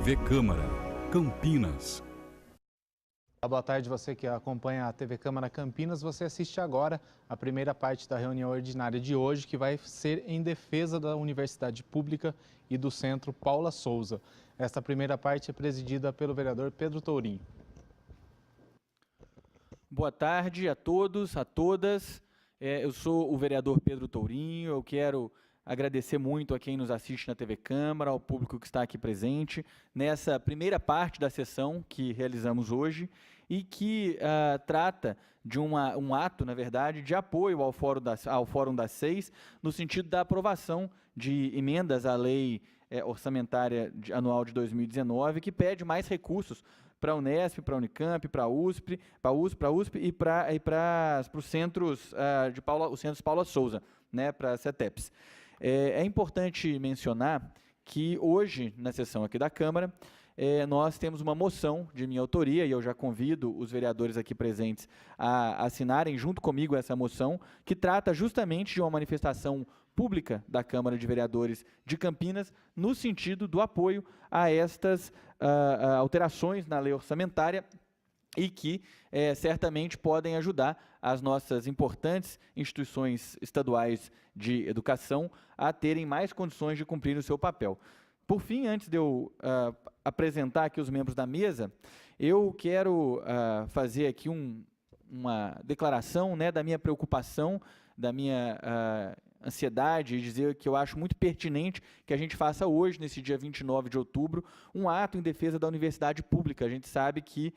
TV Câmara, Campinas. Boa tarde, você que acompanha a TV Câmara Campinas. Você assiste agora a primeira parte da reunião ordinária de hoje, que vai ser em defesa da Universidade Pública e do Centro Paula Souza. Esta primeira parte é presidida pelo vereador Pedro Tourinho. Boa tarde a todos, a todas. Eu sou o vereador Pedro Tourinho. Eu quero agradecer muito a quem nos assiste na TV Câmara, ao público que está aqui presente, nessa primeira parte da sessão que realizamos hoje e que trata de um ato, na verdade, de apoio ao Fórum das Seis, no sentido da aprovação de emendas à Lei Orçamentária Anual de 2019, que pede mais recursos para a Unesp, para a Unicamp, para a USP e para os centros os centros Paula Souza, né, para a CETEPS. É importante mencionar que hoje, na sessão aqui da Câmara, nós temos uma moção de minha autoria, e eu já convido os vereadores aqui presentes a assinarem junto comigo essa moção, que trata justamente de uma manifestação pública da Câmara de Vereadores de Campinas, no sentido do apoio a estas alterações na lei orçamentária, e que certamente podem ajudar as nossas importantes instituições estaduais de educação a terem mais condições de cumprir o seu papel. Por fim, antes de eu apresentar aqui os membros da mesa, eu quero fazer aqui uma declaração, né, da minha preocupação, da minha ansiedade, e dizer que eu acho muito pertinente que a gente faça hoje, nesse dia 29 de outubro, um ato em defesa da universidade pública. A gente sabe que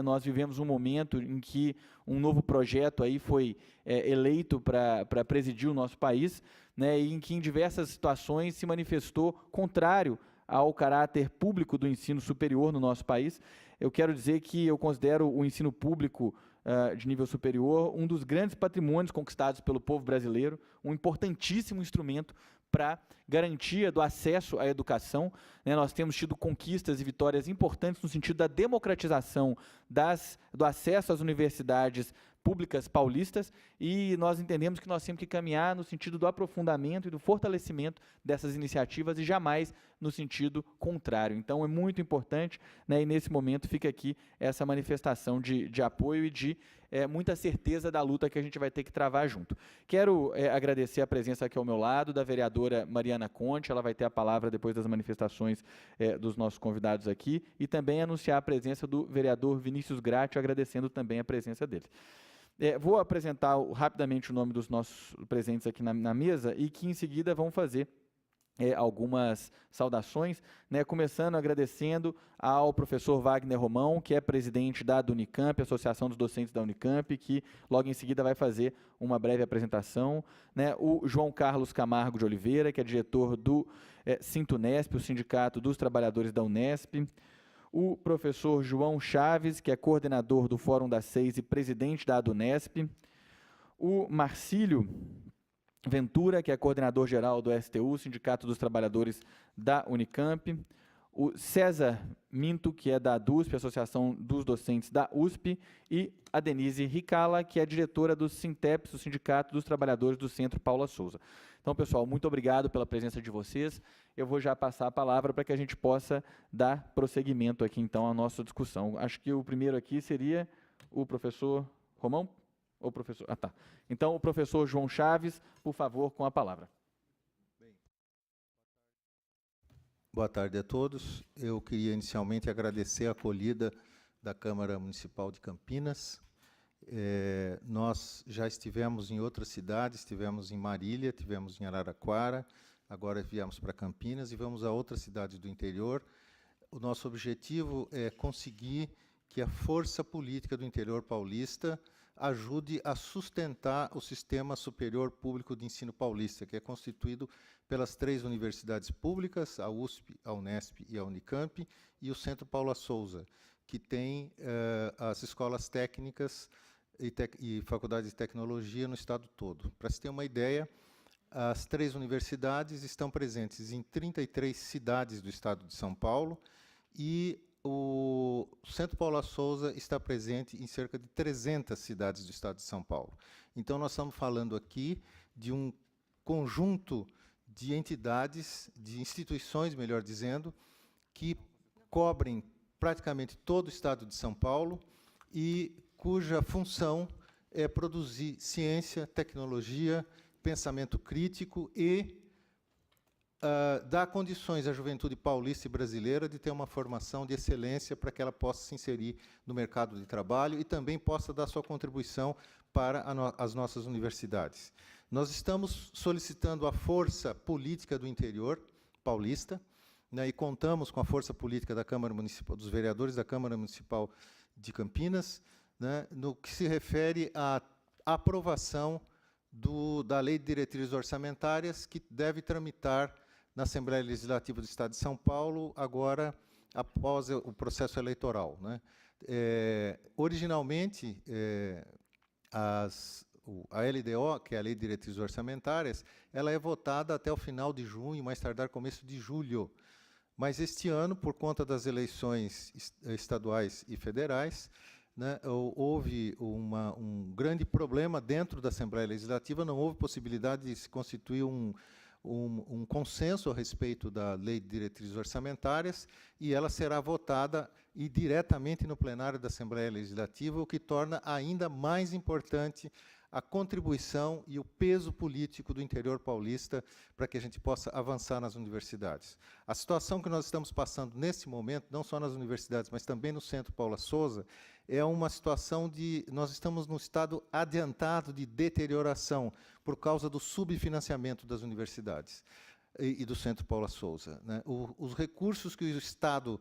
nós vivemos um momento em que um novo projeto aí foi eleito para presidir o nosso país, né, e em que em diversas situações se manifestou contrário ao caráter público do ensino superior no nosso país. Eu quero dizer que eu considero o ensino público de nível superior um dos grandes patrimônios conquistados pelo povo brasileiro, um importantíssimo instrumento para garantia do acesso à educação, né? Nós temos tido conquistas e vitórias importantes no sentido da democratização do acesso às universidades públicas paulistas, e nós entendemos que nós temos que caminhar no sentido do aprofundamento e do fortalecimento dessas iniciativas e jamais no sentido contrário. Então, é muito importante, né, e nesse momento fica aqui essa manifestação de apoio e de muita certeza da luta que a gente vai ter que travar junto. Quero agradecer a presença aqui ao meu lado da vereadora Mariana Conte. Ela vai ter a palavra depois das manifestações dos nossos convidados aqui, e também anunciar a presença do vereador Vinícius Gratti, agradecendo também a presença dele. Vou apresentar rapidamente o nome dos nossos presentes aqui na mesa, e que em seguida vão fazer algumas saudações, né, começando agradecendo ao professor Wagner Romão, que é presidente da Unicamp, Associação dos Docentes da Unicamp, que logo em seguida vai fazer uma breve apresentação, né, o João Carlos Camargo de Oliveira, que é diretor do Sintunesp, o Sindicato dos Trabalhadores da Unesp, o professor João Chaves, que é coordenador do Fórum das Seis e presidente da Adunesp, o Marcílio Ventura, que é coordenador-geral do STU, Sindicato dos Trabalhadores da Unicamp, o César Minto, que é da ADUSP, Associação dos Docentes da USP, e a Denise Ricala, que é diretora do Sinteps, o Sindicato dos Trabalhadores do Centro Paula Souza. Então, pessoal, muito obrigado pela presença de vocês. Eu vou já passar a palavra para que a gente possa dar prosseguimento aqui, então, à nossa discussão. Acho que o primeiro aqui seria o professor Romão? Ou professor? Ah, tá. Então, o professor João Chaves, por favor, com a palavra. Boa tarde a todos. Eu queria inicialmente agradecer a acolhida da Câmara Municipal de Campinas. Nós já estivemos em outras cidades, estivemos em Marília, estivemos em Araraquara, agora viemos para Campinas e vamos a outras cidades do interior. O nosso objetivo é conseguir que a força política do interior paulista ajude a sustentar o Sistema Superior Público de Ensino Paulista, que é constituído pelas 3 universidades públicas, a USP, a Unesp e a Unicamp, e o Centro Paula Souza, que tem as escolas técnicas e faculdades de tecnologia no estado todo. Para se ter uma ideia, as 3 universidades estão presentes em 33 cidades do estado de São Paulo, e o Centro Paula Souza está presente em cerca de 300 cidades do estado de São Paulo. Então, nós estamos falando aqui de um conjunto de entidades, de instituições, melhor dizendo, que cobrem praticamente todo o estado de São Paulo e cuja função é produzir ciência, tecnologia, pensamento crítico e dar condições à juventude paulista e brasileira de ter uma formação de excelência para que ela possa se inserir no mercado de trabalho e também possa dar sua contribuição para as nossas universidades. Nós estamos solicitando a força política do interior paulista, né, e contamos com a força política da Câmara Municipal, dos vereadores da Câmara Municipal de Campinas, né, no que se refere à aprovação da Lei de Diretrizes Orçamentárias, que deve tramitar na Assembleia Legislativa do Estado de São Paulo, agora, após o processo eleitoral, né. Originalmente, a LDO, que é a Lei de Diretrizes Orçamentárias, ela é votada até o final de junho, mais tardar começo de julho. Mas este ano, por conta das eleições estaduais e federais, né, houve um grande problema dentro da Assembleia Legislativa, não houve possibilidade de se constituir um consenso a respeito da Lei de Diretrizes Orçamentárias, e ela será votada diretamente no plenário da Assembleia Legislativa, o que torna ainda mais importante a contribuição e o peso político do interior paulista para que a gente possa avançar nas universidades. A situação que nós estamos passando nesse momento, não só nas universidades, mas também no Centro Paula Souza, é uma situação nós estamos num estado adiantado de deterioração por causa do subfinanciamento das universidades e do Centro Paula Souza, né? Os recursos que o Estado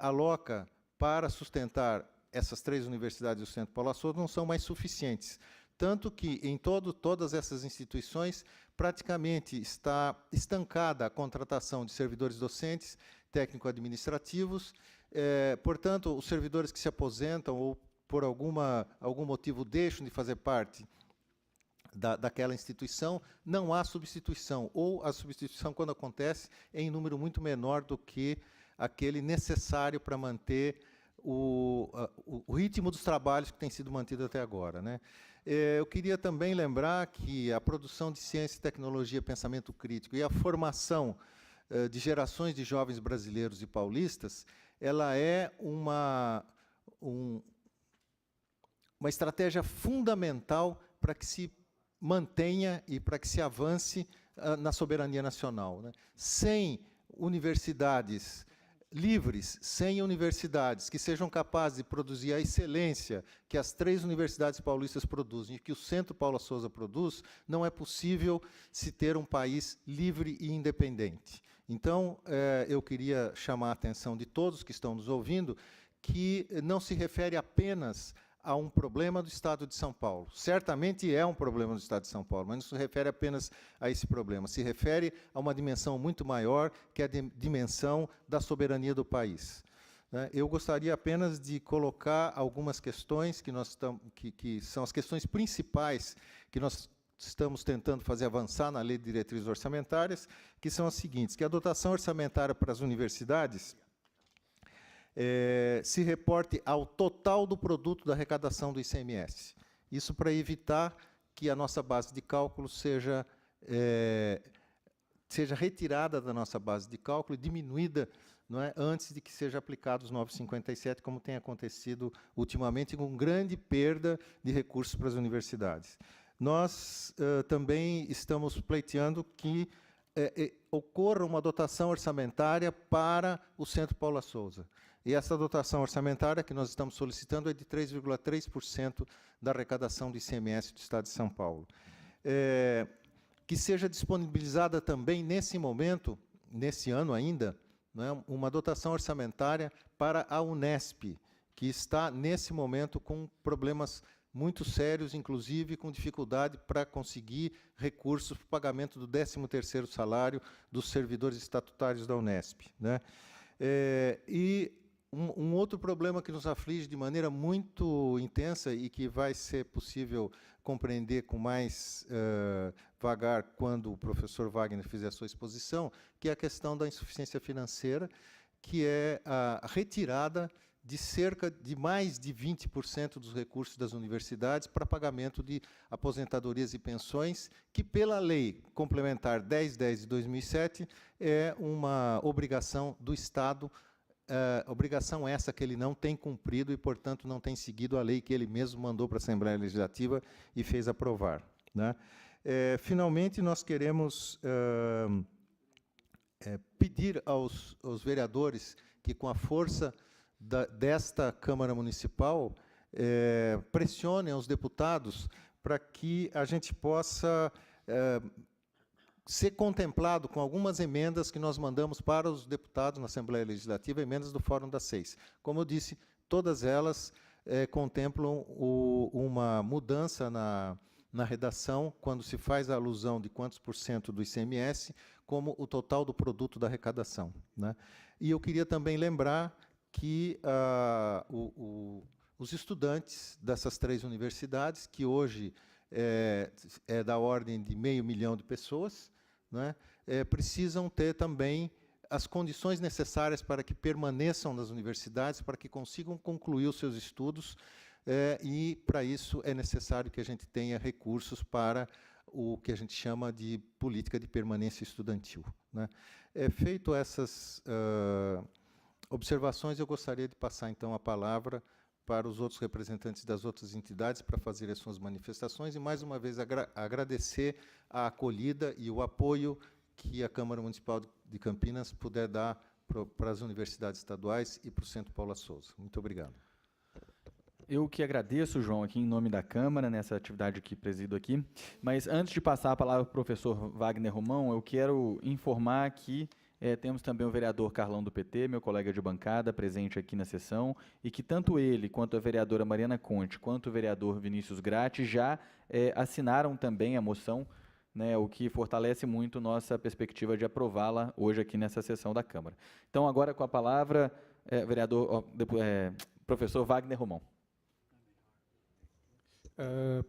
aloca para sustentar essas 3 universidades do Centro Paula Souza não são mais suficientes. Tanto que, em todas essas instituições, praticamente está estancada a contratação de servidores docentes, técnico-administrativos. Portanto, os servidores que se aposentam ou, por algum motivo, deixam de fazer parte daquela instituição, não há substituição, ou a substituição, quando acontece, é em número muito menor do que aquele necessário para manter o ritmo dos trabalhos que tem sido mantido até agora, né? Eu queria também lembrar que a produção de ciência, tecnologia, pensamento crítico e a formação de gerações de jovens brasileiros e paulistas, ela é uma estratégia fundamental para que se mantenha e para que se avance na soberania nacional, né? Sem universidades livres, sem universidades que sejam capazes de produzir a excelência que as 3 universidades paulistas produzem e que o Centro Paula Souza produz, não é possível se ter um país livre e independente. Então, eu queria chamar a atenção de todos que estão nos ouvindo que não se refere apenas a um problema do Estado de São Paulo. Certamente é um problema do Estado de São Paulo, mas não se refere apenas a esse problema. Se refere a uma dimensão muito maior, que é a dimensão da soberania do país. Eu gostaria apenas de colocar algumas questões que são as questões principais que nós estamos tentando fazer avançar na Lei de Diretrizes Orçamentárias, que são as seguintes: que a dotação orçamentária para as universidades se reporte ao total do produto da arrecadação do ICMS. Isso para evitar que a nossa base de cálculo seja retirada da nossa base de cálculo e diminuída, não é, antes de que seja aplicado os 9,57, como tem acontecido ultimamente, com grande perda de recursos para as universidades. Nós também estamos pleiteando que ocorra uma dotação orçamentária para o Centro Paula Souza. E essa dotação orçamentária que nós estamos solicitando é de 3,3% da arrecadação do ICMS do Estado de São Paulo. Que seja disponibilizada também, nesse momento, nesse ano ainda, não é, uma dotação orçamentária para a Unesp, que está, nesse momento, com problemas muito sérios, inclusive com dificuldade para conseguir recursos para o pagamento do 13º salário dos servidores estatutários da Unesp, né? E um outro problema que nos aflige de maneira muito intensa e que vai ser possível compreender com mais vagar quando o professor Wagner fizer a sua exposição, que é a questão da insuficiência financeira, que é a retirada de cerca de mais de 20% dos recursos das universidades para pagamento de aposentadorias e pensões, que pela Lei Complementar 1010 de 2007 é uma obrigação do Estado obrigação essa que ele não tem cumprido e, portanto, não tem seguido a lei que ele mesmo mandou para a Assembleia Legislativa e fez aprovar, né? Finalmente, nós queremos pedir aos vereadores que, com a força desta Câmara Municipal, pressionem os deputados para que a gente possa ser contemplado com algumas emendas que nós mandamos para os deputados na Assembleia Legislativa, emendas do Fórum das 6. Como eu disse, todas elas contemplam uma mudança na redação, quando se faz a alusão de quantos % do ICMS, como o total do produto da arrecadação, né? E eu queria também lembrar que os estudantes dessas 3 universidades, que hoje é da ordem de 500 mil de pessoas, né, precisam ter também as condições necessárias para que permaneçam nas universidades, para que consigam concluir os seus estudos, e, para isso, é necessário que a gente tenha recursos para o que a gente chama de política de permanência estudantil, né? Feito essas observações, eu gostaria de passar, então, a palavra para os outros representantes das outras entidades para fazer as suas manifestações e, mais uma vez, agradecer a acolhida e o apoio que a Câmara Municipal de Campinas puder dar para as universidades estaduais e para o Centro Paula Souza. Muito obrigado. Eu que agradeço, João, aqui em nome da Câmara, nessa atividade que presido aqui. Mas, antes de passar a palavra para o professor Wagner Romão, eu quero informar que temos também o vereador Carlão do PT, meu colega de bancada, presente aqui na sessão, e que tanto ele, quanto a vereadora Mariana Conte, quanto o vereador Vinícius Gratti já assinaram também a moção, né, o que fortalece muito nossa perspectiva de aprová-la hoje aqui nessa sessão da Câmara. Então, agora com a palavra, professor Wagner Romão.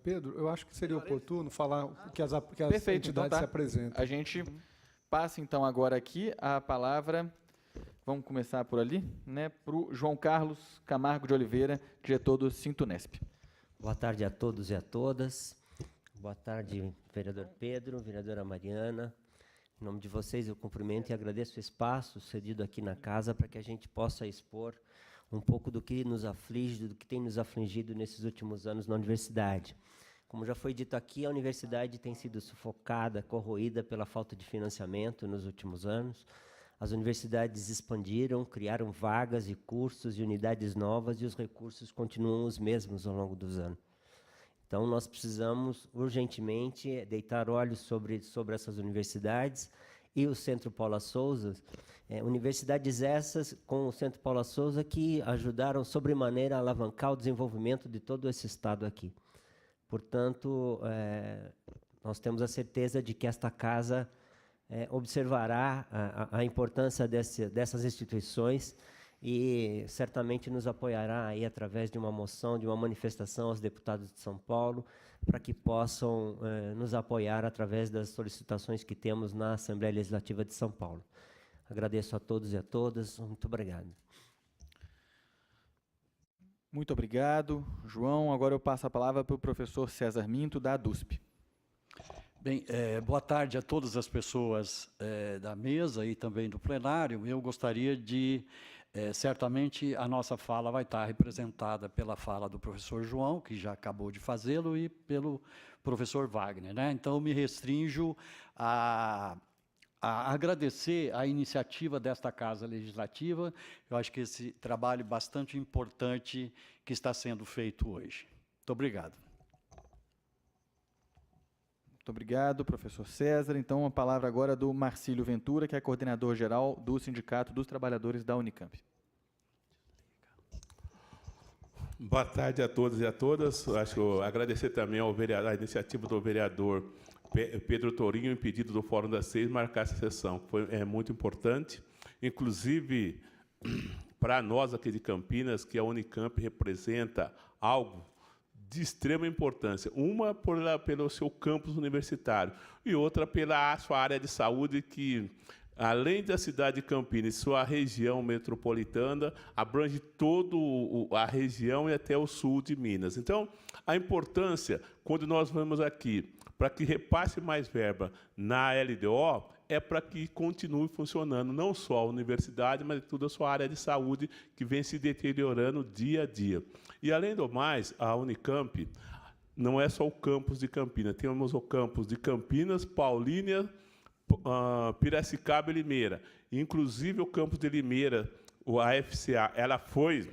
Pedro, eu acho que seria oportuno falar que as Perfeito, entidades então tá. se apresentam. A gente passa, então, agora aqui a palavra, vamos começar por ali, né, para o João Carlos Camargo de Oliveira, diretor do Sintunesp. Boa tarde a todos e a todas. Boa tarde, vereador Pedro, vereadora Mariana. Em nome de vocês, eu cumprimento e agradeço o espaço cedido aqui na casa para que a gente possa expor um pouco do que nos aflige, do que tem nos afligido nesses últimos anos na universidade. Como já foi dito aqui, a universidade tem sido sufocada, corroída pela falta de financiamento nos últimos anos. As universidades expandiram, criaram vagas e cursos e unidades novas e os recursos continuam os mesmos ao longo dos anos. Então, nós precisamos urgentemente deitar olhos sobre essas universidades e o Centro Paula Souza. Universidades essas, com o Centro Paula Souza, que ajudaram sobremaneira a alavancar o desenvolvimento de todo esse estado aqui. Portanto, nós temos a certeza de que esta casa observará a importância dessas instituições e certamente nos apoiará aí através de uma moção, de uma manifestação aos deputados de São Paulo, para que possam nos apoiar através das solicitações que temos na Assembleia Legislativa de São Paulo. Agradeço a todos e a todas. Muito obrigado. Muito obrigado, João. Agora eu passo a palavra para o professor César Minto, da ADUSP. Bem, boa tarde a todas as pessoas da mesa e também do plenário. Eu gostaria de, certamente, a nossa fala vai estar representada pela fala do professor João, que já acabou de fazê-lo, e pelo professor Wagner, né? Então, eu me restringo a agradecer a iniciativa desta Casa Legislativa. Eu acho que esse trabalho bastante importante que está sendo feito hoje. Muito obrigado. Muito obrigado, professor César. Então, a palavra agora é do Marcílio Ventura, que é coordenador-geral do Sindicato dos Trabalhadores da Unicamp. Boa tarde a todos e a todas. Acho que agradecer também ao vereador, a iniciativa do vereador Pedro Tourinho, em pedido do Fórum das 6, marcar essa sessão. É muito importante, inclusive para nós aqui de Campinas, que a Unicamp representa algo de extrema importância. Uma pelo seu campus universitário e outra pela sua área de saúde, que, além da cidade de Campinas, sua região metropolitana, abrange toda a região e até o sul de Minas. Então, a importância, quando nós vamos aqui, para que repasse mais verba na LDO, é para que continue funcionando, não só a universidade, mas toda a sua área de saúde, que vem se deteriorando dia a dia. E, além do mais, a Unicamp não é só o campus de Campinas, temos o campus de Campinas, Paulínia, Piracicaba e Limeira. Inclusive, o campus de Limeira, o AFCA, ela foi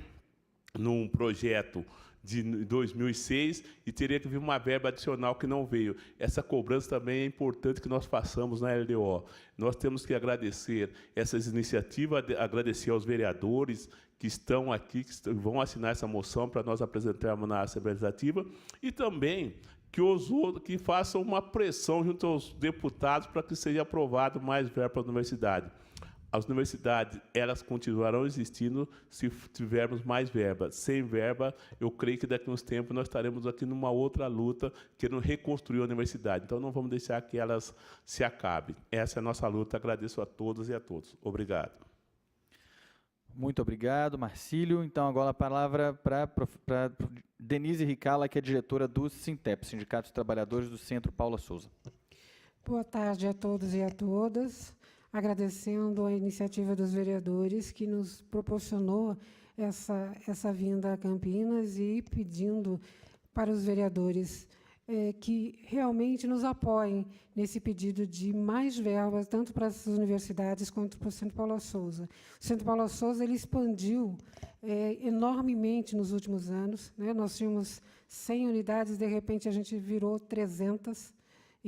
num projeto de 2006 e teria que vir uma verba adicional que não veio. Essa cobrança também é importante que nós façamos na LDO. Nós temos que agradecer essas iniciativas, agradecer aos vereadores que estão aqui, que vão assinar essa moção para nós apresentarmos na Assembleia Legislativa, e também que os outros que façam uma pressão junto aos deputados para que seja aprovado mais verba para a universidade. As universidades, elas continuarão existindo se tivermos mais verba. Sem verba, eu creio que daqui a uns tempos nós estaremos aqui numa outra luta, querendo reconstruir a universidade. Então, não vamos deixar que elas se acabem. Essa é a nossa luta. Agradeço a todas e a todos. Obrigado. Muito obrigado, Marcílio. Então, agora a palavra para Denise Ricala, que é diretora do Sintep, Sindicato dos Trabalhadores do Centro Paula Souza. Boa tarde a todos e a todas. Agradecendo a iniciativa dos vereadores que nos proporcionou essa vinda a Campinas e pedindo para os vereadores que realmente nos apoiem nesse pedido de mais verbas, tanto para as universidades quanto para o Centro Paula Souza. O Centro Paula Souza ele expandiu enormemente nos últimos anos, né? Nós tínhamos 100 unidades, de repente a gente virou 300,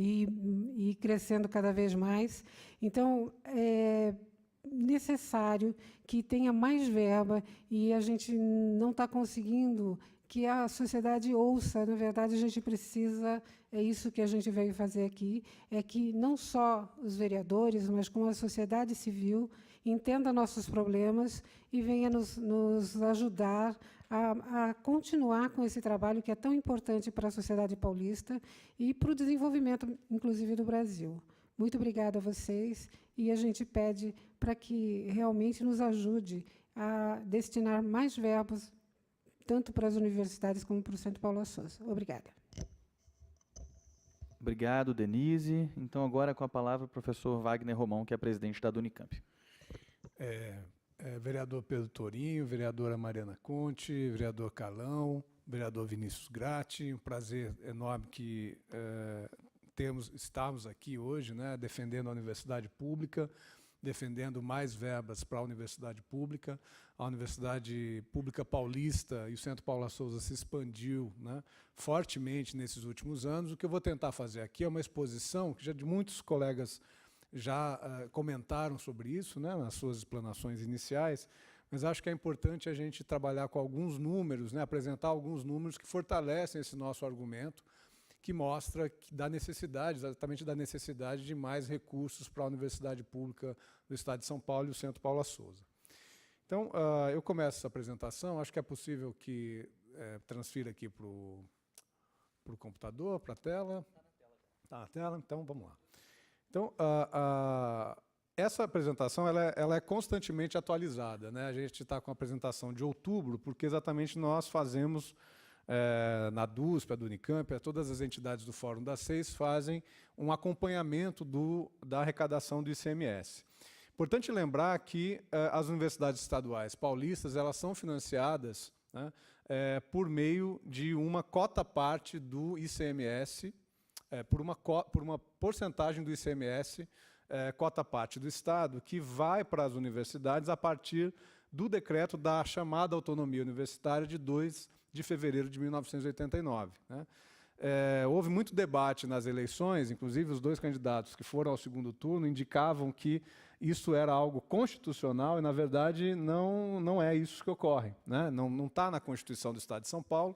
e crescendo cada vez mais. Então, é necessário que tenha mais verba, e a gente não está conseguindo que a sociedade ouça. Na verdade, a gente precisa, é isso que a gente veio fazer aqui, é que não só os vereadores, mas como a sociedade civil entenda nossos problemas e venha nos ajudar a continuar com esse trabalho que é tão importante para a sociedade paulista e para o desenvolvimento, inclusive, do Brasil. Muito obrigada a vocês, e a gente pede para que realmente nos ajude a destinar mais verbas, tanto para as universidades como para o Centro Paula Souza. Obrigada. Obrigado, Denise. Então, agora com a palavra o professor Wagner Romão, que é presidente da Unicamp. Vereador Pedro Tourinho, vereadora Mariana Conte, vereador Carlão, vereador Vinícius Gratti, um prazer enorme que estamos aqui hoje, né, defendendo a universidade pública, defendendo mais verbas para a universidade pública. A Universidade Pública Paulista e o Centro Paula Souza se expandiu, né, fortemente nesses últimos anos. O que eu vou tentar fazer aqui é uma exposição que já de muitos colegas já comentaram sobre isso, né, nas suas explanações iniciais, mas acho que é importante a gente trabalhar com alguns números, né, apresentar alguns números que fortalecem esse nosso argumento, que mostra que exatamente da necessidade de mais recursos para a Universidade Pública do Estado de São Paulo e o Centro Paula Souza. Então, eu começo essa apresentação, acho que é possível que transfira aqui para o computador, para a tela. Está na tela, então vamos lá. Então, essa apresentação ela é constantemente atualizada, né? A gente está com a apresentação de outubro, porque exatamente nós fazemos, na DUSP, do Unicamp, todas as entidades do Fórum das Seis fazem um acompanhamento da arrecadação do ICMS. Importante lembrar que as universidades estaduais paulistas elas são financiadas, né, por meio de uma cota-parte do ICMS, por uma porcentagem do ICMS, cota-parte do Estado, que vai para as universidades a partir do decreto da chamada autonomia universitária de 2 de fevereiro de 1989. Né? Houve muito debate nas eleições, inclusive os dois candidatos que foram ao segundo turno indicavam que isso era algo constitucional e, na verdade, não é isso que ocorre. Né? Não está na Constituição do Estado de São Paulo,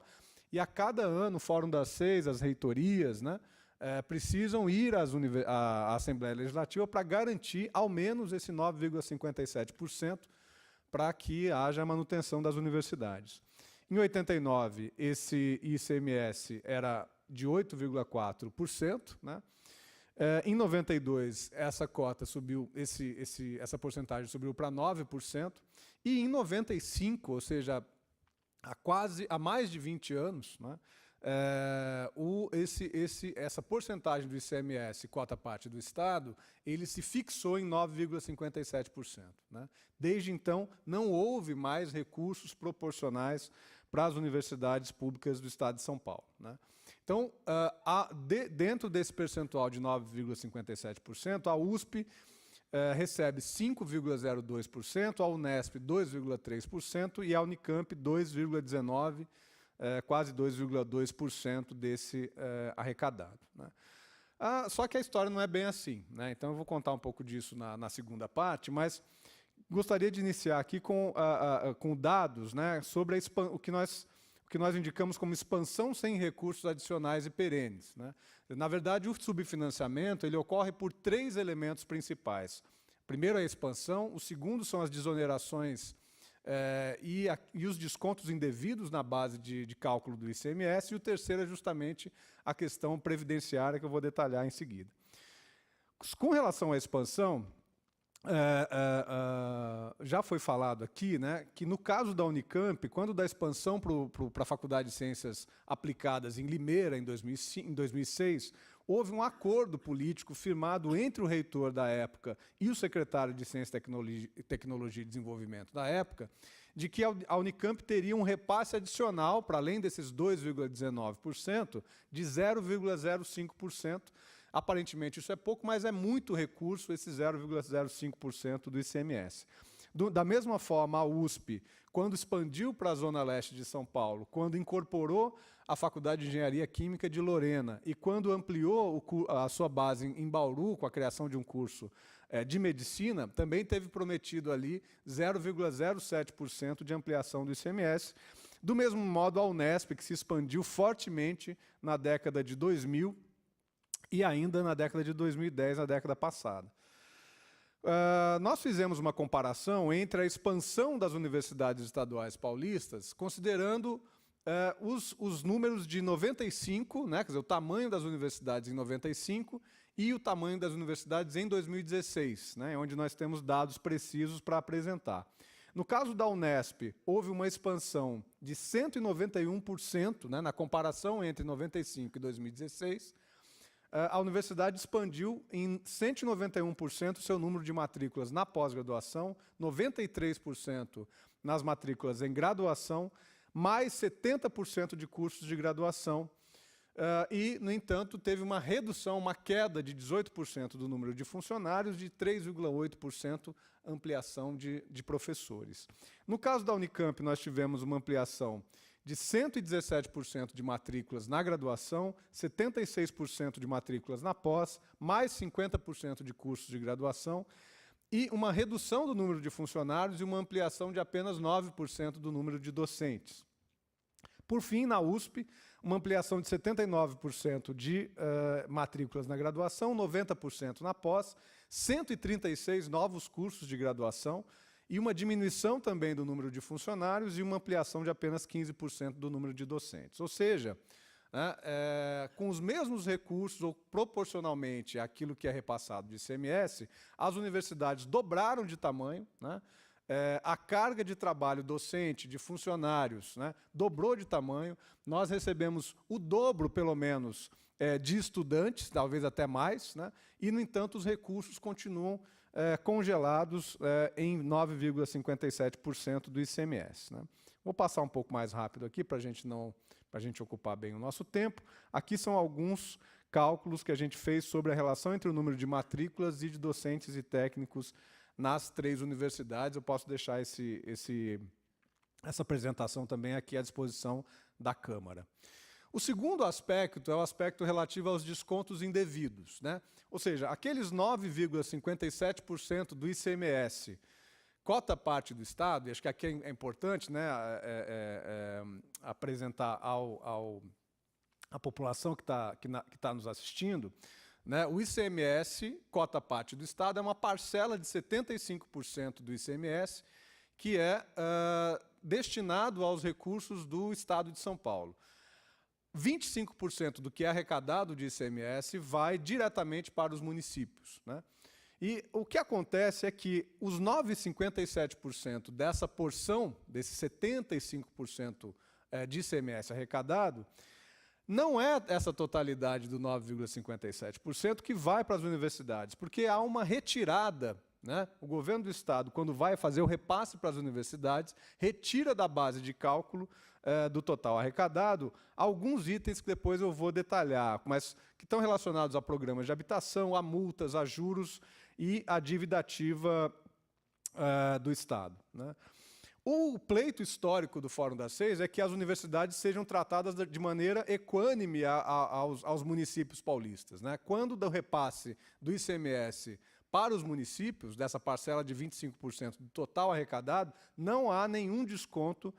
e a cada ano o Fórum das Seis, as reitorias, né, precisam ir à Assembleia Legislativa para garantir ao menos esse 9,57% para que haja a manutenção das universidades. Em 89, esse ICMS era de 8,4%, né? Em 92, essa cota subiu, essa porcentagem subiu para 9%, e em 95, ou seja, há mais de 20 anos, né, essa porcentagem do ICMS, cota parte do Estado, ele se fixou em 9,57%. Né? Desde então, não houve mais recursos proporcionais para as universidades públicas do Estado de São Paulo. Né? Então, dentro desse percentual de 9,57%, a USP recebe 5,02%, a Unesp 2,3% e a Unicamp 2,19%, quase 2,2% desse arrecadado. Né? Só que a história não é bem assim. Né? Então, eu vou contar um pouco disso na segunda parte, mas gostaria de iniciar aqui com dados, né, sobre o que nós indicamos como expansão sem recursos adicionais e perenes. Né? Na verdade, o subfinanciamento ele ocorre por 3 elementos principais. Primeiro, a expansão. O segundo são as desonerações e os descontos indevidos na base de cálculo do ICMS. E o terceiro é justamente a questão previdenciária, que eu vou detalhar em seguida. Com relação à expansão, já foi falado aqui, né, que no caso da Unicamp, quando da expansão para a Faculdade de Ciências Aplicadas em Limeira, em 2006, houve um acordo político firmado entre o reitor da época e o secretário de Ciência, Tecnologia e Desenvolvimento da época, de que a Unicamp teria um repasse adicional, para além desses 2,19%, de 0,05%. Aparentemente isso é pouco, mas é muito recurso, esse 0,05% do ICMS. Da mesma forma, a USP, quando expandiu para a Zona Leste de São Paulo, quando incorporou a Faculdade de Engenharia Química de Lorena e quando ampliou a sua base em Bauru, com a criação de um curso de medicina, também teve prometido ali 0,07% de ampliação do ICMS. Do mesmo modo, a Unesp, que se expandiu fortemente na década de 2000 e ainda na década de 2010, na década passada. Nós fizemos uma comparação entre a expansão das universidades estaduais paulistas, considerando os números de 95, né, quer dizer, o tamanho das universidades em 95 e o tamanho das universidades em 2016, né, onde nós temos dados precisos para apresentar. No caso da Unesp, houve uma expansão de 191%, né, na comparação entre 95 e 2016, a universidade expandiu em 191% o seu número de matrículas na pós-graduação, 93% nas matrículas em graduação, mais 70% de cursos de graduação. E, no entanto, teve uma redução, uma queda de 18% do número de funcionários, de 3,8% ampliação de professores. No caso da Unicamp, nós tivemos uma ampliação de 117% de matrículas na graduação, 76% de matrículas na pós, mais 50% de cursos de graduação, e uma redução do número de funcionários e uma ampliação de apenas 9% do número de docentes. Por fim, na USP, uma ampliação de 79% de matrículas na graduação, 90% na pós, 136 novos cursos de graduação, e uma diminuição também do número de funcionários e uma ampliação de apenas 15% do número de docentes. Ou seja, né, com os mesmos recursos, ou proporcionalmente àquilo que é repassado de ICMS, as universidades dobraram de tamanho, né, a carga de trabalho docente, de funcionários, né, dobrou de tamanho, nós recebemos o dobro, pelo menos, de estudantes, talvez até mais, né, e, no entanto, os recursos continuam congelados em 9,57% do ICMS. Né? Vou passar um pouco mais rápido aqui para a gente ocupar bem o nosso tempo. Aqui são alguns cálculos que a gente fez sobre a relação entre o número de matrículas e de docentes e técnicos nas 3 universidades. Eu posso deixar essa apresentação também aqui à disposição da Câmara. O segundo aspecto é o aspecto relativo aos descontos indevidos, né? Ou seja, aqueles 9,57% do ICMS, cota parte do Estado, e acho que aqui é importante, né, apresentar à população que tá nos assistindo, né, o ICMS, cota parte do Estado, é uma parcela de 75% do ICMS que é destinado aos recursos do Estado de São Paulo. 25% do que é arrecadado de ICMS vai diretamente para os municípios, né? E o que acontece é que os 9,57% dessa porção, desse 75% de ICMS arrecadado, Não é essa totalidade do 9,57% que vai para as universidades, porque há uma retirada, né? O governo do Estado, quando vai fazer o repasse para as universidades, retira da base de cálculo do total arrecadado alguns itens que depois eu vou detalhar, mas que estão relacionados a programas de habitação, a multas, a juros e a dívida ativa do Estado, né? O pleito histórico do Fórum das Seis é que as universidades sejam tratadas de maneira equânime aos municípios paulistas, né? Quando do repasse do ICMS para os municípios, dessa parcela de 25% do total arrecadado, não há nenhum desconto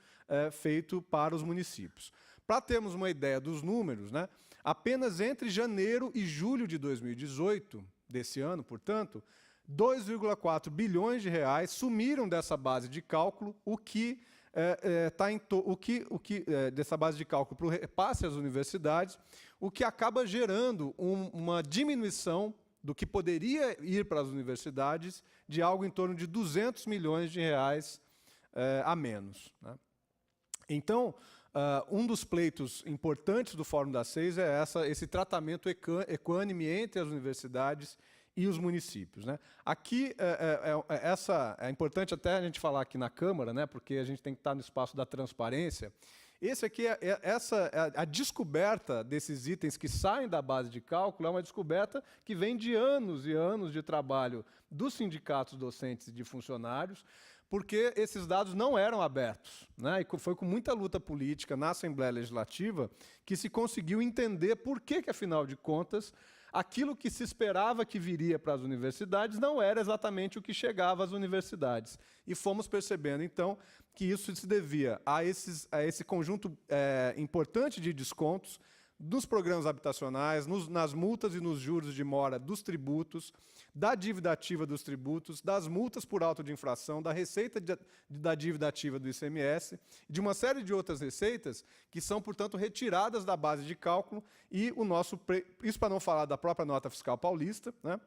feito para os municípios. Para termos uma ideia dos números, né, apenas entre janeiro e julho de 2018, desse ano, portanto, 2,4 bilhões de reais sumiram dessa base de cálculo, dessa base de cálculo para o repasse às universidades, o que acaba gerando uma diminuição do que poderia ir para as universidades de algo em torno de 200 milhões de reais a menos, né? Então, um dos pleitos importantes do Fórum das Seis é esse tratamento equânime entre as universidades e os municípios, né? Aqui, é importante até a gente falar aqui na Câmara, né, porque a gente tem que estar no espaço da transparência. Esse aqui a descoberta desses itens que saem da base de cálculo é uma descoberta que vem de anos e anos de trabalho dos sindicatos docentes e de funcionários, porque esses dados não eram abertos, né? E foi com muita luta política na Assembleia Legislativa que se conseguiu entender por que, afinal de contas, aquilo que se esperava que viria para as universidades não era exatamente o que chegava às universidades. E fomos percebendo, então, que isso se devia a esse conjunto importante de descontos dos programas habitacionais, nas multas e nos juros de mora dos tributos, da dívida ativa dos tributos, das multas por auto de infração, da receita da dívida ativa do ICMS, de uma série de outras receitas que são, portanto, retiradas da base de cálculo e isso para não falar da própria nota fiscal paulista, né?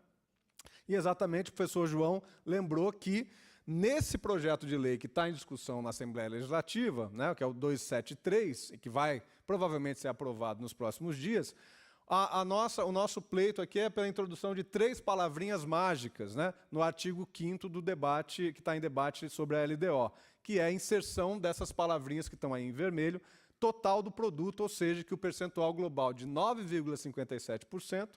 E exatamente o professor João lembrou que nesse projeto de lei que está em discussão na Assembleia Legislativa, né, que é o 273, e que vai provavelmente ser aprovado nos próximos dias, o nosso pleito aqui é pela introdução de 3 palavrinhas mágicas, né, no artigo 5º do debate, que está em debate sobre a LDO, que é a inserção dessas palavrinhas que estão aí em vermelho, total do produto, ou seja, que o percentual global de 9,57%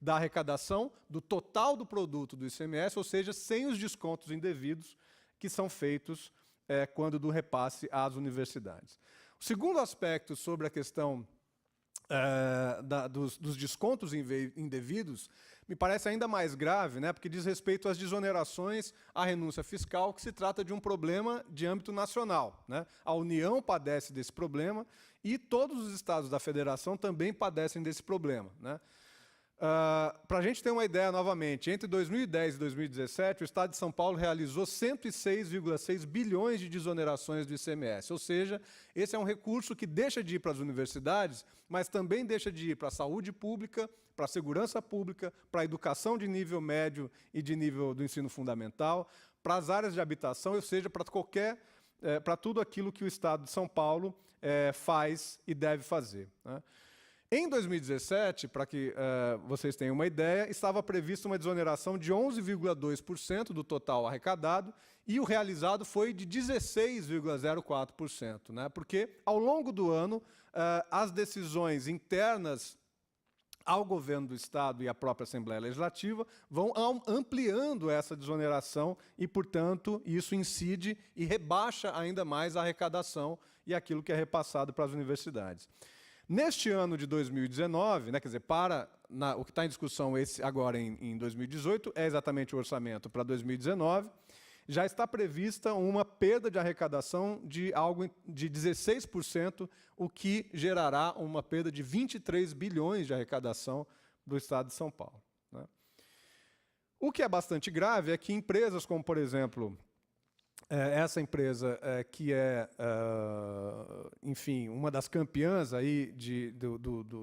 da arrecadação do total do produto do ICMS, ou seja, sem os descontos indevidos que são feitos quando do repasse às universidades. O segundo aspecto sobre a questão dos descontos indevidos me parece ainda mais grave, né, porque diz respeito às desonerações à renúncia fiscal, que se trata de um problema de âmbito nacional, né? A União padece desse problema e todos os estados da federação também padecem desse problema, né? Para a gente ter uma ideia novamente, entre 2010 e 2017, o Estado de São Paulo realizou 106,6 bilhões de desonerações do ICMS, ou seja, esse é um recurso que deixa de ir para as universidades, mas também deixa de ir para a saúde pública, para a segurança pública, para a educação de nível médio e de nível do ensino fundamental, para as áreas de habitação, ou seja, para tudo aquilo que o Estado de São Paulo faz e deve fazer, né? Em 2017, para que vocês tenham uma ideia, estava prevista uma desoneração de 11,2% do total arrecadado e o realizado foi de 16,04%, né? Porque, ao longo do ano, as decisões internas ao governo do Estado e à própria Assembleia Legislativa vão ampliando essa desoneração e, portanto, isso incide e rebaixa ainda mais a arrecadação e aquilo que é repassado para as universidades. Neste ano de 2019, né, quer dizer, o que está em discussão agora em 2018 é exatamente o orçamento para 2019, já está prevista uma perda de arrecadação de algo de 16%, o que gerará uma perda de 23 bilhões de arrecadação do Estado de São Paulo, né? O que é bastante grave é que empresas como, por exemplo, essa empresa que enfim, uma das campeãs aí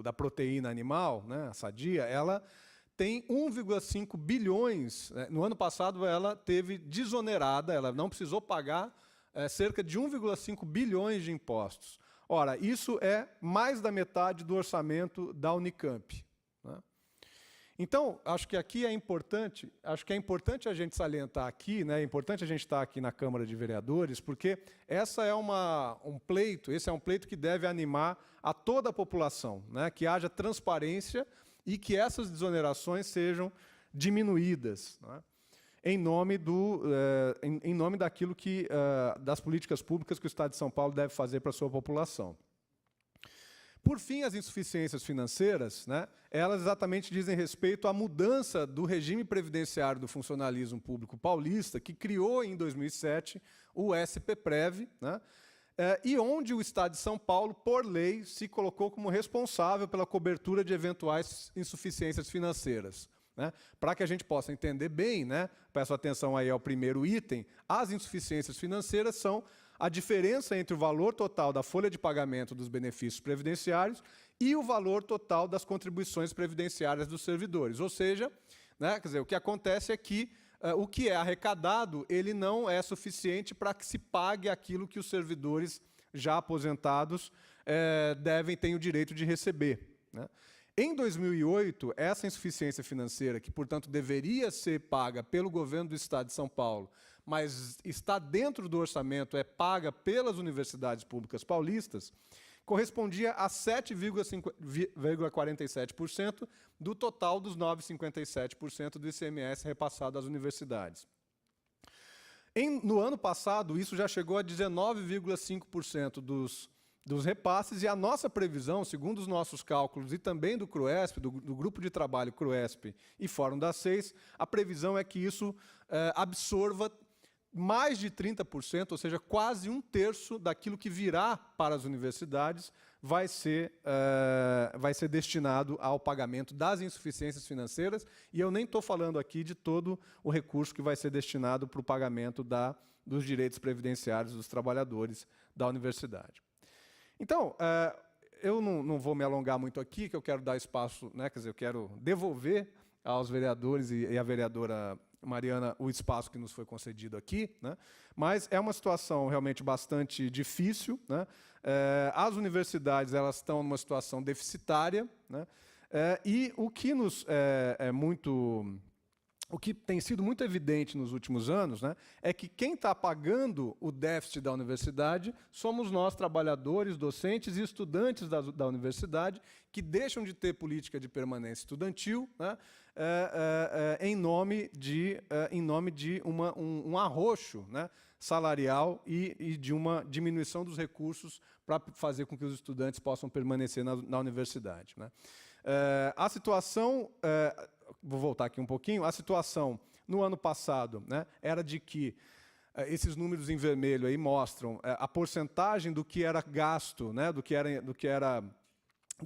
da proteína animal, né, a Sadia, ela tem 1,5 bilhões. No ano passado, ela teve desonerada, ela não precisou pagar cerca de 1,5 bilhões de impostos. Ora, isso é mais da metade do orçamento da Unicamp, né? Então, acho que aqui é importante, a gente salientar aqui, né, é importante a gente estar aqui na Câmara de Vereadores, porque esse é um pleito que deve animar a toda a população, né, que haja transparência e que essas desonerações sejam diminuídas, né, em nome daquilo que, das políticas públicas que o Estado de São Paulo deve fazer para a sua população. Por fim, as insuficiências financeiras, né, elas exatamente dizem respeito à mudança do regime previdenciário do funcionalismo público paulista, que criou em 2007 o SPPrev, né, e onde o Estado de São Paulo, por lei, se colocou como responsável pela cobertura de eventuais insuficiências financeiras, né. Para que a gente possa entender bem, né, peço atenção aí ao primeiro item, as insuficiências financeiras são a diferença entre o valor total da folha de pagamento dos benefícios previdenciários e o valor total das contribuições previdenciárias dos servidores. Ou seja, né, quer dizer, o que acontece é que o que é arrecadado ele não é suficiente para que se pague aquilo que os servidores já aposentados têm o direito de receber, né? Em 2008, essa insuficiência financeira, que, portanto, deveria ser paga pelo governo do Estado de São Paulo, mas está dentro do orçamento, é paga pelas universidades públicas paulistas, correspondia a 7,47% do total dos 9,57% do ICMS repassado às universidades. No ano passado, isso já chegou a 19,5% dos repasses, e a nossa previsão, segundo os nossos cálculos e também do CRUESP, do Grupo de Trabalho CRUESP e Fórum das Seis, a previsão é que isso absorva mais de 30%, ou seja, quase 1/3 daquilo que virá para as universidades vai ser destinado ao pagamento das insuficiências financeiras, e eu nem estou falando aqui de todo o recurso que vai ser destinado para o pagamento dos direitos previdenciários dos trabalhadores da universidade. Então, eu não vou me alongar muito aqui, que eu quero dar espaço, né, quer dizer, eu quero devolver aos vereadores e à vereadora Mariana o espaço que nos foi concedido aqui, né, mas é uma situação realmente bastante difícil, né, as universidades elas estão numa situação deficitária, né, e o que o que tem sido muito evidente nos últimos anos, né, é que quem está pagando o déficit da universidade somos nós, trabalhadores, docentes e estudantes da universidade, que deixam de ter política de permanência estudantil, né, em nome de um arroxo, né, salarial e de uma diminuição dos recursos para fazer com que os estudantes possam permanecer na universidade, né. A situação... Vou voltar aqui um pouquinho. A situação no ano passado, né, era de que esses números em vermelho aí mostram a porcentagem do que era gasto, né, do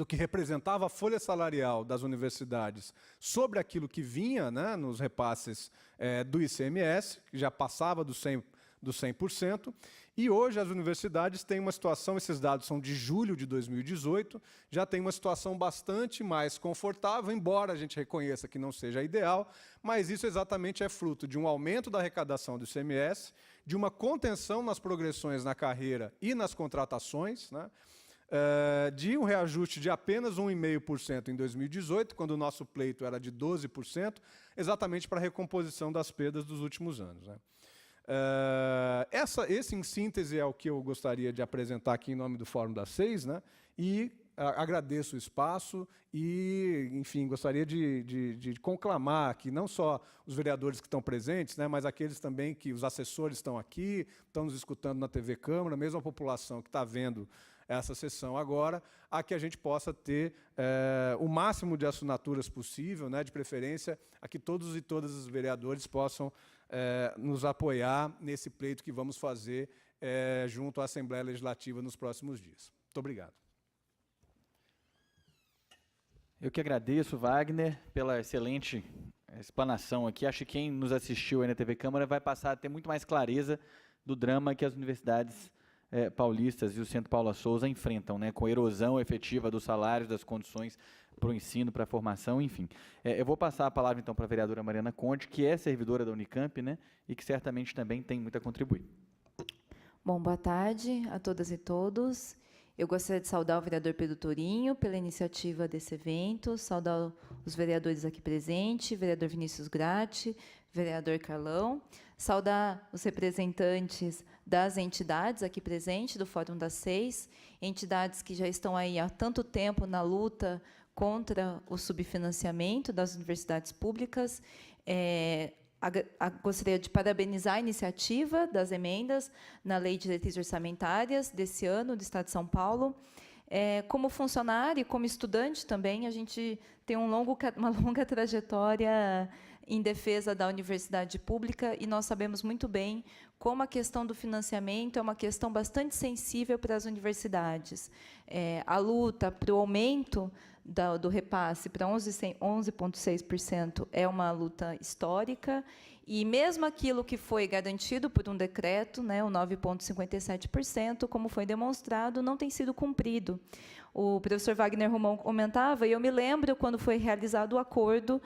que representava a folha salarial das universidades sobre aquilo que vinha, né, nos repasses do ICMS, que já passava dos 100%, e hoje as universidades têm uma situação, esses dados são de julho de 2018, já tem uma situação bastante mais confortável, embora a gente reconheça que não seja ideal, mas isso exatamente é fruto de um aumento da arrecadação do ICMS, de uma contenção nas progressões na carreira e nas contratações, né, de um reajuste de apenas 1,5% em 2018, quando o nosso pleito era de 12%, exatamente para a recomposição das perdas dos últimos anos, né. Esse, em síntese, é o que eu gostaria de apresentar aqui em nome do Fórum das Seis, né? E agradeço o espaço e, enfim, gostaria de conclamar que não só os vereadores que estão presentes, né, mas aqueles também que os assessores estão aqui, estão nos escutando na TV Câmara, mesmo a população que está vendo essa sessão agora, a que a gente possa ter o máximo de assinaturas possível, né, de preferência, a que todos e todas os vereadores possam nos apoiar nesse pleito que vamos fazer junto à Assembleia Legislativa nos próximos dias. Muito obrigado. Eu que agradeço, Wagner, pela excelente explanação aqui. Acho que quem nos assistiu aí na TV Câmara vai passar a ter muito mais clareza do drama que as universidades paulistas e o Centro Paula Souza enfrentam, né, com erosão efetiva dos salários, das condições para o ensino, para a formação, enfim. Eu vou passar a palavra, então, para a vereadora Mariana Conde, que é servidora da Unicamp, né, e que certamente também tem muito a contribuir. Bom, boa tarde a todas e todos. Eu gostaria de saudar o vereador Pedro Tourinho pela iniciativa desse evento, saudar os vereadores aqui presentes, vereador Vinícius Gratti, vereador Carlão, saudar os representantes das entidades aqui presentes do Fórum das Seis, entidades que já estão aí há tanto tempo na luta contra o subfinanciamento das universidades públicas. Gostaria de parabenizar a iniciativa das emendas na Lei de Diretrizes Orçamentárias desse ano do Estado de São Paulo. Como funcionário e como estudante também, a gente tem uma longa trajetória em defesa da universidade pública e nós sabemos muito bem como a questão do financiamento é uma questão bastante sensível para as universidades. A luta para o aumento do repasse para 11,6% é uma luta histórica, e mesmo aquilo que foi garantido por um decreto, né, o 9,57%, como foi demonstrado, não tem sido cumprido. O professor Wagner Romão comentava, e eu me lembro quando foi realizado o acordo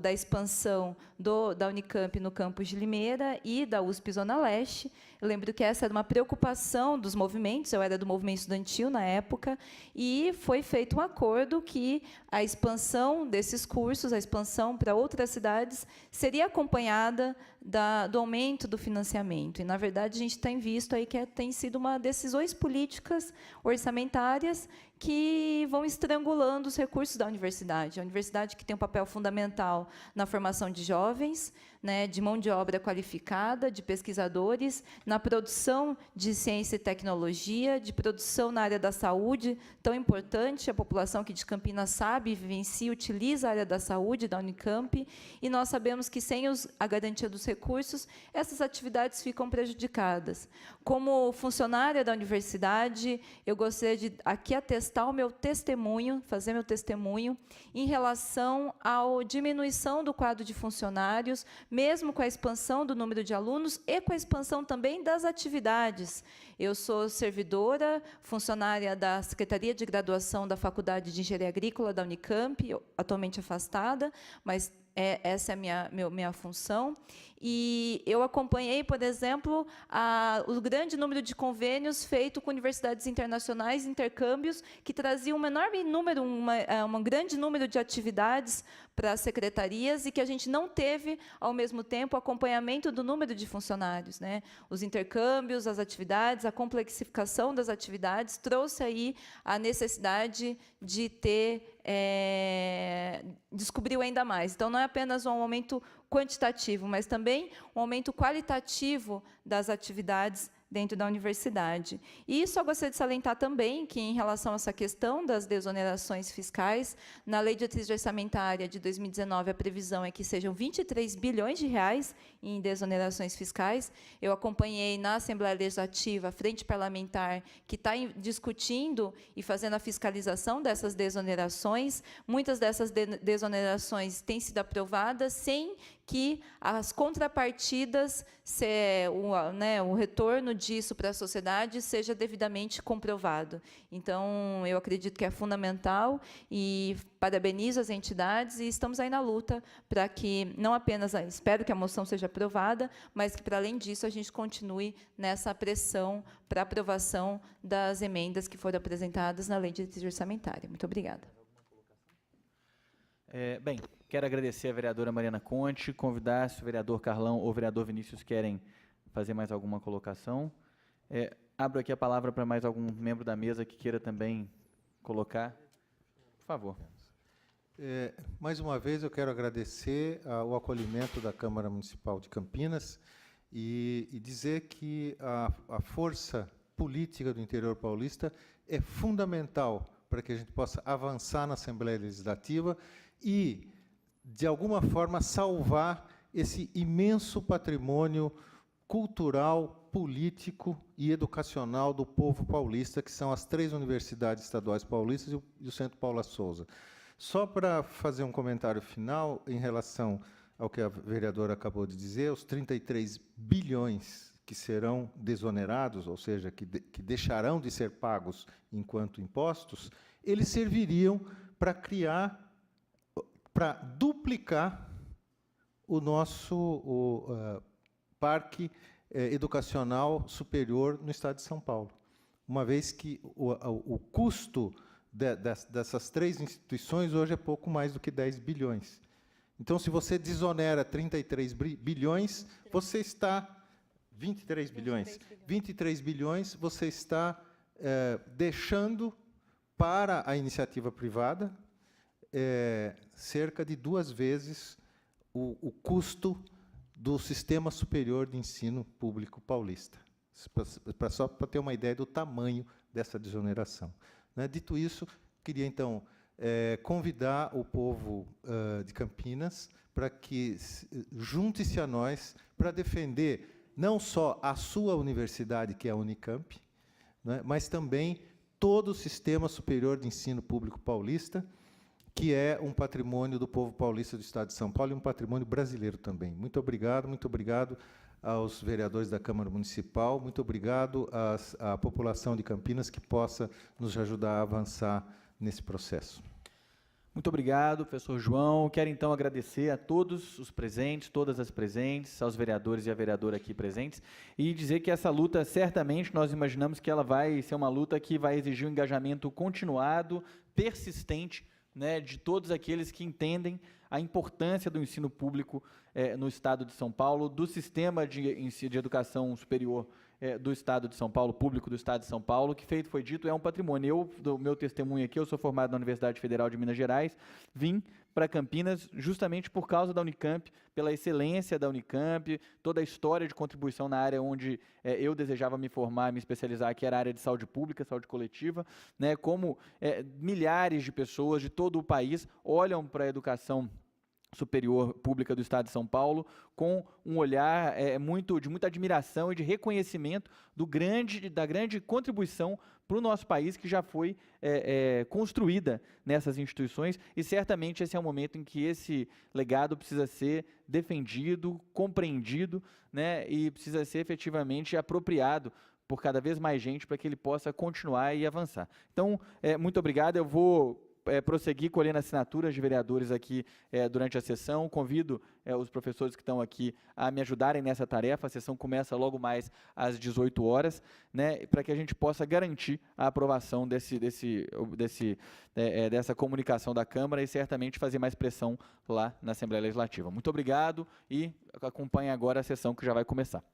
da expansão da Unicamp no campus de Limeira e da USP Zona Leste. Eu lembro que essa era uma preocupação dos movimentos, eu era do movimento estudantil na época, e foi feito um acordo que a expansão desses cursos, a expansão para outras cidades, seria acompanhada do aumento do financiamento. E, na verdade, a gente tem visto aí que tem sido decisões políticas orçamentárias que vão estrangulando os recursos da universidade. A universidade que tem um papel fundamental na formação de jovens, né, de mão de obra qualificada, de pesquisadores, na produção de ciência e tecnologia, de produção na área da saúde, tão importante, a população aqui de Campinas sabe, vivencia, utiliza a área da saúde da Unicamp, e nós sabemos que, sem a garantia dos recursos, essas atividades ficam prejudicadas. Como funcionária da universidade, eu gostaria de aqui atestar o meu testemunho, fazer meu testemunho, em relação à diminuição do quadro de funcionários, mesmo com a expansão do número de alunos e com a expansão também das atividades. Eu sou servidora, funcionária da Secretaria de Graduação da Faculdade de Engenharia Agrícola da Unicamp, atualmente afastada, mas essa é a minha função. E eu acompanhei, por exemplo, o grande número de convênios feito com universidades internacionais, intercâmbios, que traziam um enorme número, um grande número de atividades para as secretarias e que a gente não teve, ao mesmo tempo, acompanhamento do número de funcionários, né? Os intercâmbios, as atividades, a complexificação das atividades trouxe aí a necessidade de descobriu ainda mais. Então, não é apenas um aumento quantitativo, mas também um aumento qualitativo das atividades dentro da universidade. E só gostaria de salientar também que, em relação a essa questão das desonerações fiscais, na Lei de Diretriz Orçamentária de 2019, a previsão é que sejam 23 bilhões de reais em desonerações fiscais. Eu acompanhei na Assembleia Legislativa a Frente Parlamentar, que está discutindo e fazendo a fiscalização dessas desonerações. Muitas dessas desonerações têm sido aprovadas sem que as contrapartidas, o retorno disso para a sociedade seja devidamente comprovado. Então, eu acredito que é fundamental e parabenizo as entidades e estamos aí na luta para que, não apenas, espero que a moção seja aprovada, mas que, para além disso, a gente continue nessa pressão para a aprovação das emendas que foram apresentadas na Lei de Diretriz Orçamentária. Muito obrigada. Bem, quero agradecer a vereadora Mariana Conte, convidar se o vereador Carlão ou o vereador Vinícius querem fazer mais alguma colocação. Abro aqui a palavra para mais algum membro da mesa que queira também colocar. Por favor. Mais uma vez, eu quero agradecer o acolhimento da Câmara Municipal de Campinas e dizer que a força política do interior paulista é fundamental para que a gente possa avançar na Assembleia Legislativa e, de alguma forma, salvar esse imenso patrimônio cultural, político e educacional do povo paulista, que são as 3 universidades estaduais paulistas e o Centro Paula Souza. Só para fazer um comentário final em relação ao que a vereadora acabou de dizer, os 33 bilhões que serão desonerados, ou seja, que deixarão de ser pagos enquanto impostos, eles serviriam para duplicar o nosso parque educacional superior no estado de São Paulo. uma vez que o custo dessas 3 instituições hoje é pouco mais do que 10 bilhões. Então, se você desonera 33 bilhões, você está... 23 bilhões. 23 bilhões você está deixando para a iniciativa privada cerca de 2 vezes o custo do Sistema Superior de Ensino Público Paulista. Só para ter uma ideia do tamanho dessa desoneração. Né? Dito isso, queria, então, convidar o povo de Campinas para que junte-se a nós para defender não só a sua universidade, que é a Unicamp, né, mas também todo o Sistema Superior de Ensino Público Paulista, que é um patrimônio do povo paulista do Estado de São Paulo e um patrimônio brasileiro também. Muito obrigado aos vereadores da Câmara Municipal, muito obrigado à população de Campinas que possa nos ajudar a avançar nesse processo. Muito obrigado, professor João. Quero, então, agradecer a todos os presentes, todas as presentes, aos vereadores e à vereadora aqui presentes, e dizer que essa luta, certamente, nós imaginamos que ela vai ser uma luta que vai exigir um engajamento continuado, persistente, né, de todos aqueles que entendem a importância do ensino público no Estado de São Paulo, do sistema de educação superior do Estado de São Paulo, público do Estado de São Paulo, que, feito foi dito, é um patrimônio. Do meu testemunho aqui, eu sou formado na Universidade Federal de Minas Gerais, vim para Campinas justamente por causa da Unicamp, pela excelência da Unicamp, toda a história de contribuição na área onde eu desejava me formar, me especializar, que era a área de saúde pública, saúde coletiva, né, como milhares de pessoas de todo o país olham para a educação superior pública do Estado de São Paulo com um olhar de muita admiração e de reconhecimento da grande contribuição para o nosso país, que já foi construída nessas instituições, e certamente esse é o momento em que esse legado precisa ser defendido, compreendido, né, e precisa ser efetivamente apropriado por cada vez mais gente para que ele possa continuar e avançar. Então, muito obrigado. Eu vou prosseguir colhendo assinaturas de vereadores aqui durante a sessão. Convido os professores que estão aqui a me ajudarem nessa tarefa. A sessão começa logo mais às 18 horas, né, para que a gente possa garantir a aprovação dessa comunicação da Câmara e certamente fazer mais pressão lá na Assembleia Legislativa. Muito obrigado e acompanhe agora a sessão que já vai começar.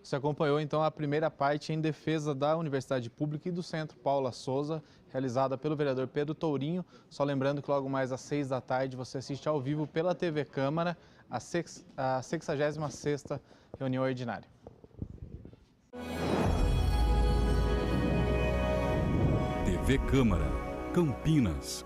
Você acompanhou, então, a primeira parte em defesa da Universidade Pública e do Centro Paula Souza, realizada pelo vereador Pedro Tourinho. Só lembrando que logo mais às 6 da tarde você assiste ao vivo pela TV Câmara a 66ª reunião ordinária. TV Câmara, Campinas.